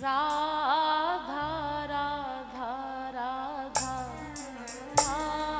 राधा राधा राधा राधा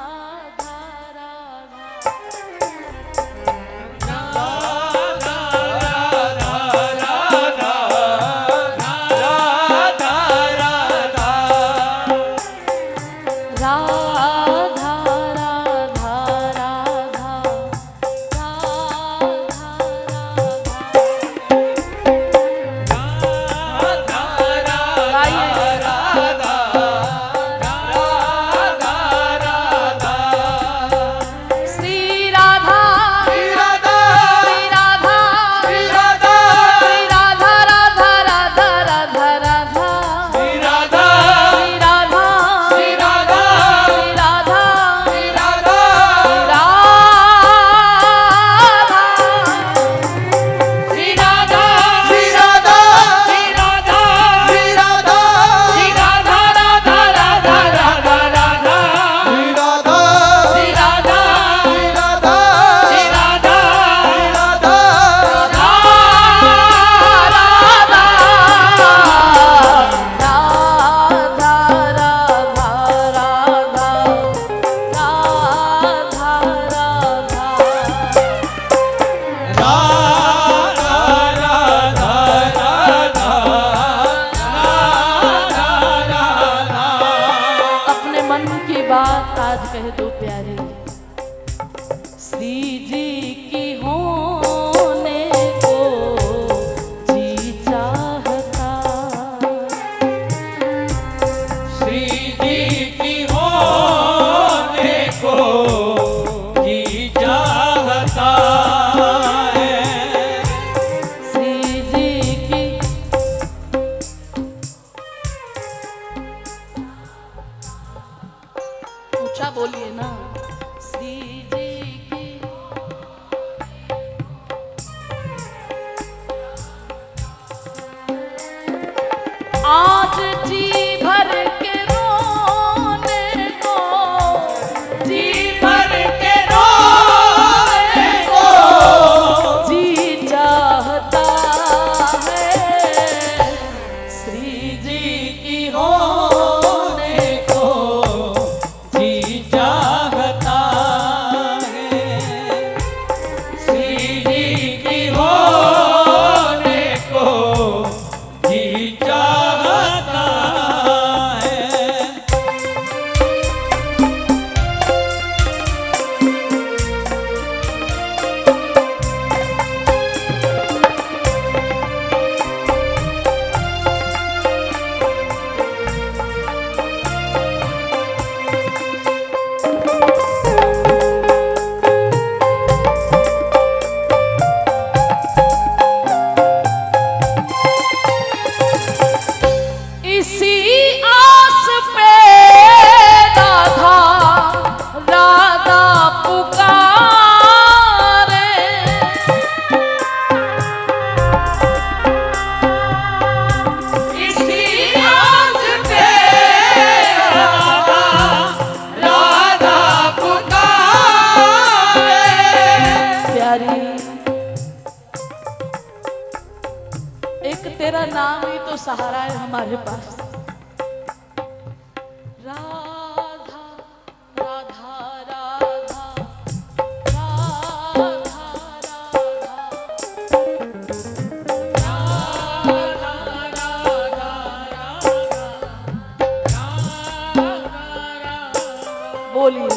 बात आज कह दो प्यारे, श्री जी की होने को जी चाहता, श्री जी की होने को जी चाहता है, श्री जी की ऊंचा बोलिए ना, श्री जी की आज जी भर के रोने को, जी भर के रोने को जी चाहता है, श्री जी की होने को जी चाहता है, श्री जी की होने को जी चाहता है। इसी आस पे राधा राधा पुकारे, इसी आस पे राधा राधा पुकारे, प्यारी एक तेरा नाम ही तो सहारा है हमारे पास। राधा राधा राधा राधा बोलिए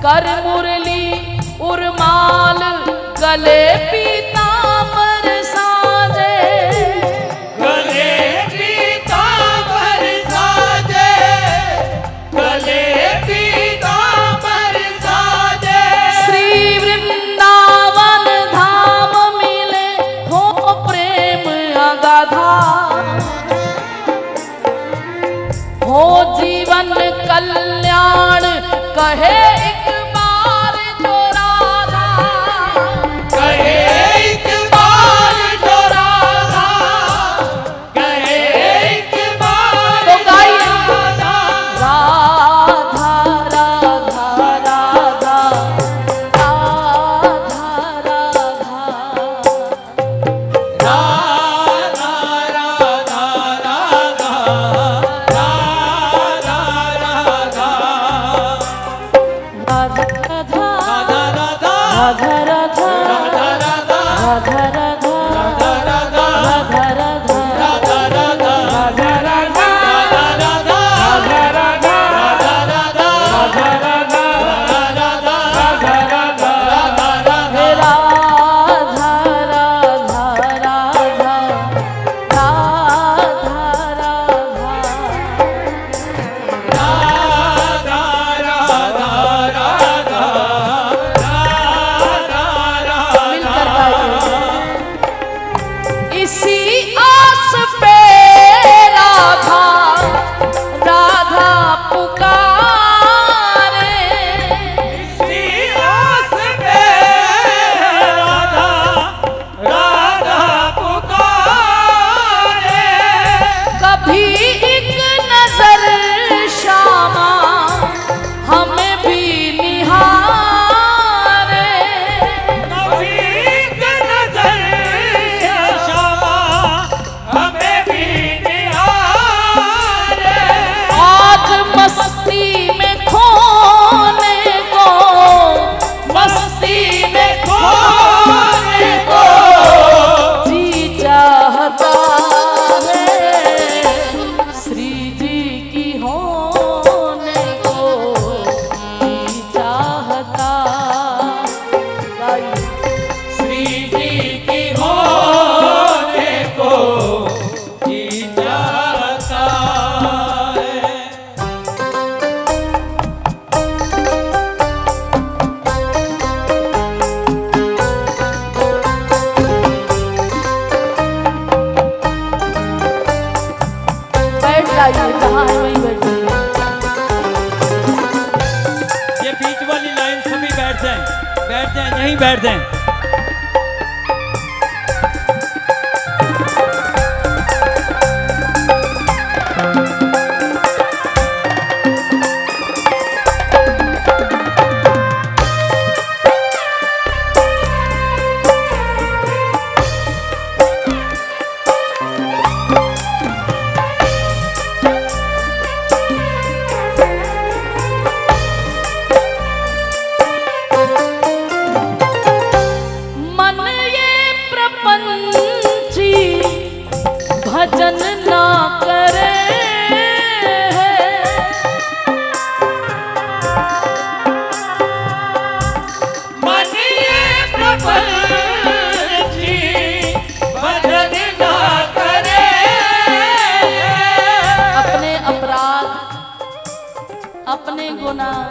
कर मुरली उर्माल गले पीतांबर साजे, गले पीतांबर साजे, गले पीतांबर साजे। श्री वृंदावन धाम मिले हो प्रेम अगाधा, हो जीवन कल्याण कहे एक बार जो राधा, कहे एक बार जो राधा, कहे एक बार तो गाइए। राधा। राधा राधा राधा राधा राधा राधा राधा राधा यहीं बैठ जाएं। भजन ना करे मन ये प्रपंची भजन ना करे। अपने अपराध, अपने गुनाह,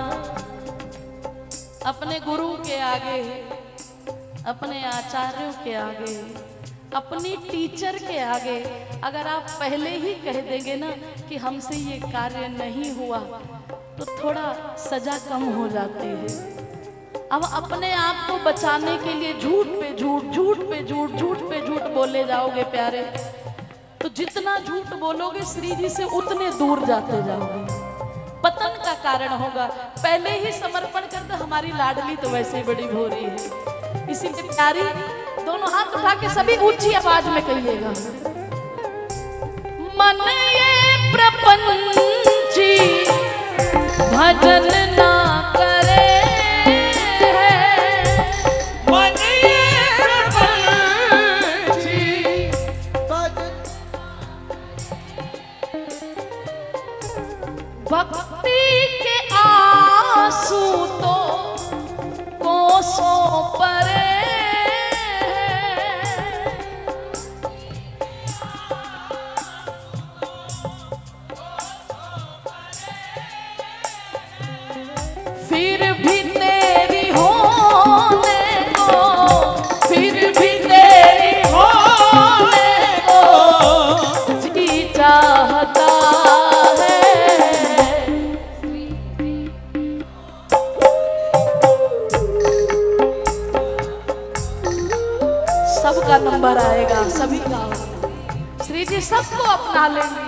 अपने गुरु के आगे, अपने आचार्यों के आगे, अपनी टीचर के आगे अगर आप पहले ही कह देंगे ना कि हमसे ये कार्य नहीं हुआ तो थोड़ा सजा कम हो जाती है। अब अपने आप को बचाने के लिए झूठ पे झूठ, झूठ पे झूठ, झूठ पे झूठ बोले जाओगे प्यारे, तो जितना झूठ बोलोगे श्री जी से उतने दूर जाते जाओगे, पतन का कारण होगा। पहले ही समर्पण कर दो, हमारी लाडली तो वैसे ही बड़ी भोरी है। इसीलिए प्यारी दोनों हाथ उठा के सभी ऊंची आवाज में कहिएगा, मन ये प्रपंची भजन ना करे, मन ये प्रपंची भजन। भक्ति के आंसू तो फिर भी तेरी होने को, फिर भी तेरी होने को जी चाहता है। सबका नंबर आएगा, सभी का। श्री जी सबको अपना लेंगे।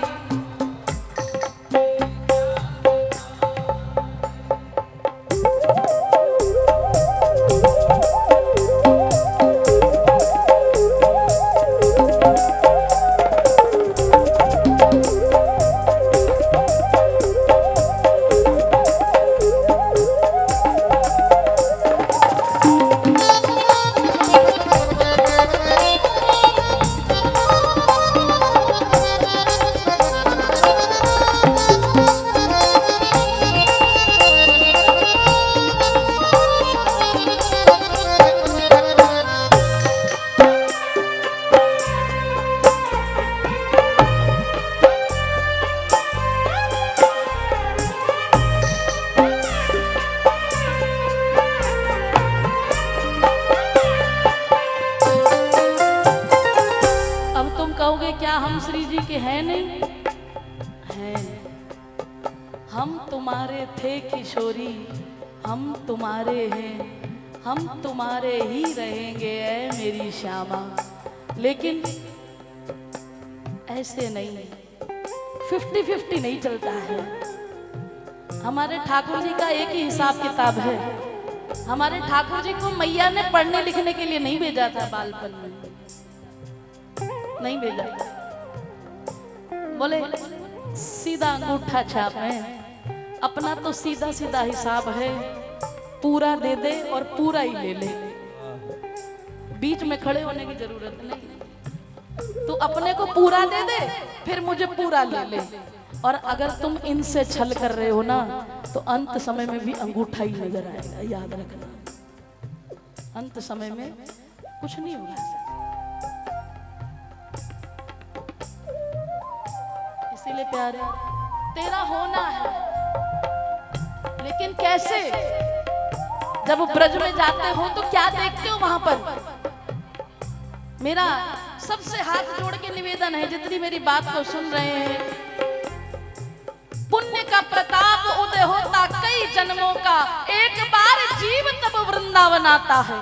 क्या हम श्री जी के हैं नहीं? हैं। हम तुम्हारे थे किशोरी, हम तुम्हारे हैं, हम तुम्हारे ही रहेंगे ऐ मेरी श्यामा। लेकिन ऐसे नहीं, 50-50 नहीं चलता है। हमारे ठाकुर जी का एक ही हिसाब किताब है। हमारे ठाकुर जी को मैया ने पढ़ने लिखने के लिए नहीं भेजा था, बालपन में नहीं भेजा। बोले सीधा अंगूठा छाप है, अपना तो सीधा सीधा हिसाब है, पूरा दे दे और पूरा ही ले ले, बीच में खड़े होने की जरूरत नहीं। तू अपने को पूरा दे दे, फिर मुझे पूरा ले ले। और अगर तुम इनसे छल कर रहे हो ना, तो अंत समय में भी अंगूठा ही नजर आएगा, याद रखना। अंत समय में कुछ नहीं होगा। इसीलिए प्यारे, तेरा होना है, लेकिन कैसे? जब ब्रज में जाते हो तो क्या देखते हो वहां पर? मेरा सबसे हाथ जोड़ के निवेदन है, जितनी मेरी बात को सुन रहे हैं, पुण्य का प्रताप उदय होता कई जन्मों का, एक बार जीव तब वृंदावन आता है।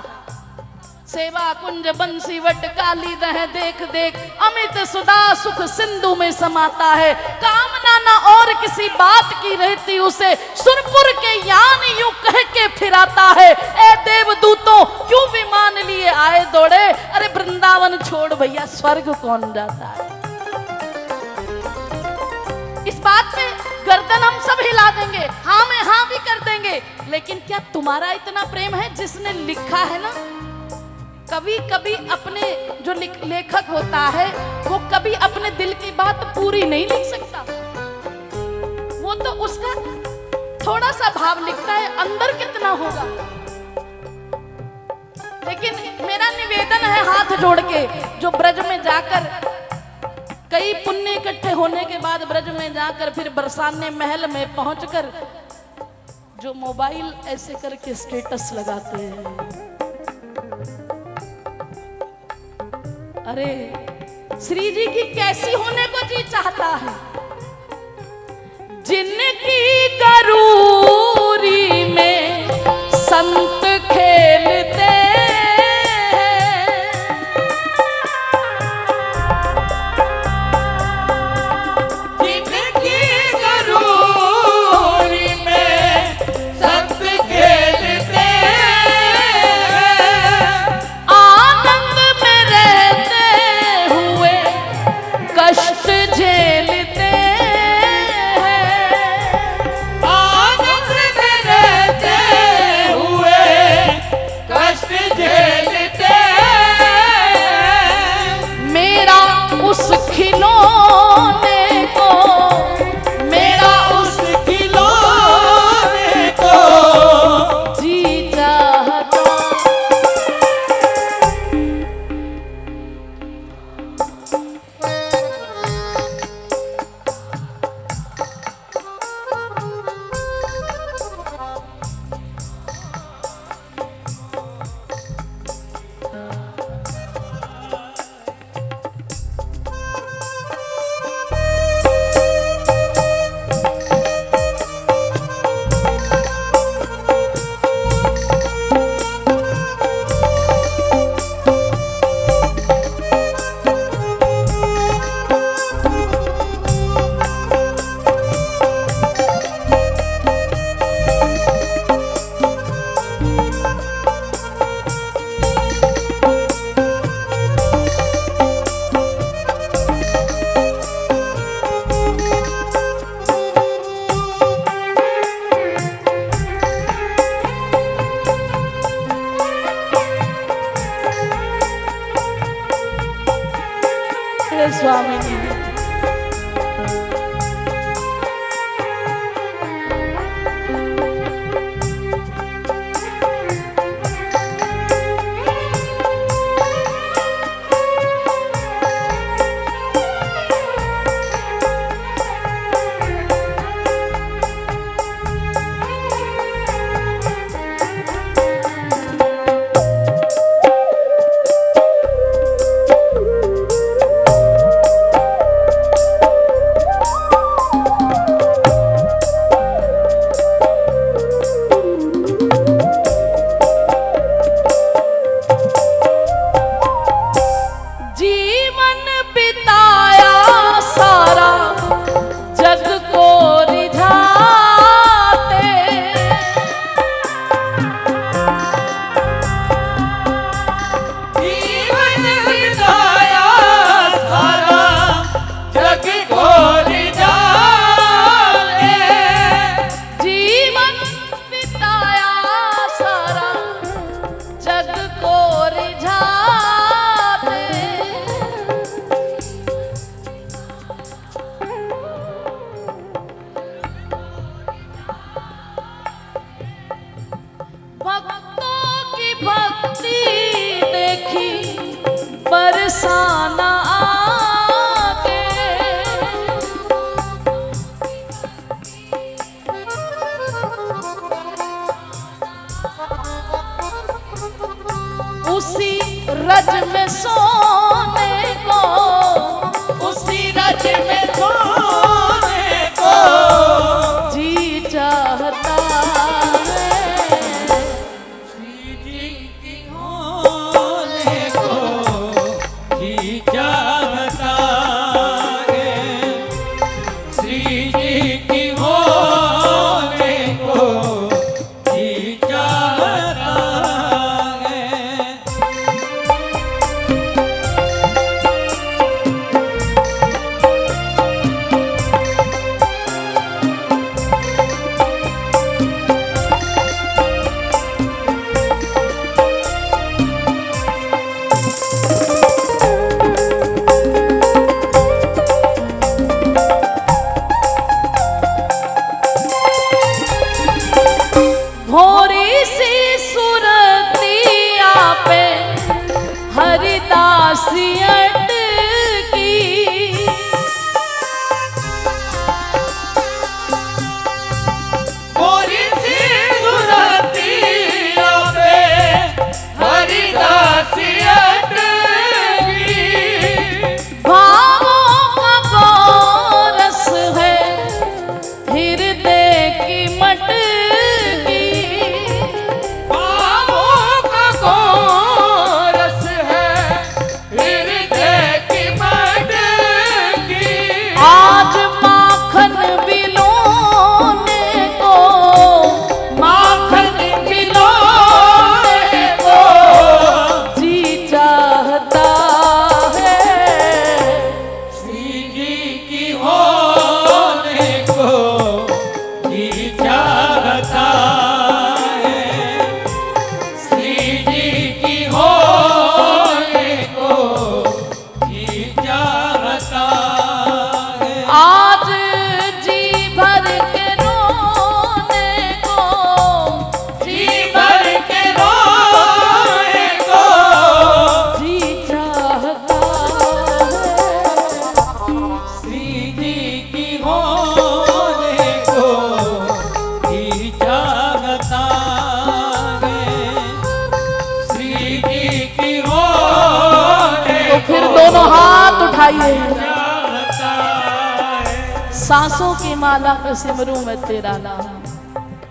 सेवा कुंज बंसी वट काली दह देख देख, अमित सुधा सुख सिंधु में समाता है। कामना न और किसी बात की रहती उसे, सुरपुर के यान यूं कह के फिराता है। ए देवदूतों क्यों विमान लिए आए दौड़े, अरे वृंदावन छोड़ भैया स्वर्ग कौन जाता है। इस बात पे गर्दन हम सब हिला देंगे, हाँ में हाँ भी कर देंगे, लेकिन क्या तुम्हारा इतना प्रेम है? जिसने लिखा है ना, कभी कभी अपने जो लेखक होता है वो कभी अपने दिल की बात पूरी नहीं लिख सकता, वो तो उसका थोड़ा सा भाव लिखता है, अंदर कितना होगा। लेकिन मेरा निवेदन है हाथ जोड़ के, जो ब्रज में जाकर कई पुण्य इकट्ठे होने के बाद ब्रज में जाकर फिर बरसाने महल में पहुंचकर जो मोबाइल ऐसे करके स्टेटस लगाते हैं, अरे श्री जी की कैसी होने को जी चाहता है? जिनकी गरूरी में संत खेलते हैं, जिनकी गरूरी में संत खेलते हैं, आनंद में रहते हुए कष्ट झेलते निशाना आगे उसी रज में सोने को, उसी रज में सोने को जी चाहता है। श्री जी की होने को जी चाहता है। श्री जी की होने को जी चाहता है। भोरी सी सुरतिया पे हरिदासी अटकी, गोरी सी सुरतिया पे हरिदासी अटकी। भावों का कोरस है हृदय की मटकी, बाहों का कोरस है हृदय की मटकी। आज माखन बिलोने को, माखन बिलोने को जी चाहता है। श्री जी की होने को जी चाहता है। श्री जी की होने को जी चाहता है। आज जी भर के रोने को, जी भर के रोने को जी चाहता है। श्री जी की होने को जी चाहता है। श्री जी की होने तो फिर दोनों हाथ उठाइए, चाहता है। सांसों की माला पे सिमरूं मैं तेरा नाम।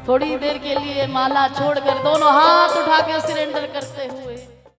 थोड़ी देर के लिए माला छोड़कर दोनों हाथ उठा के सरेंडर करते हुए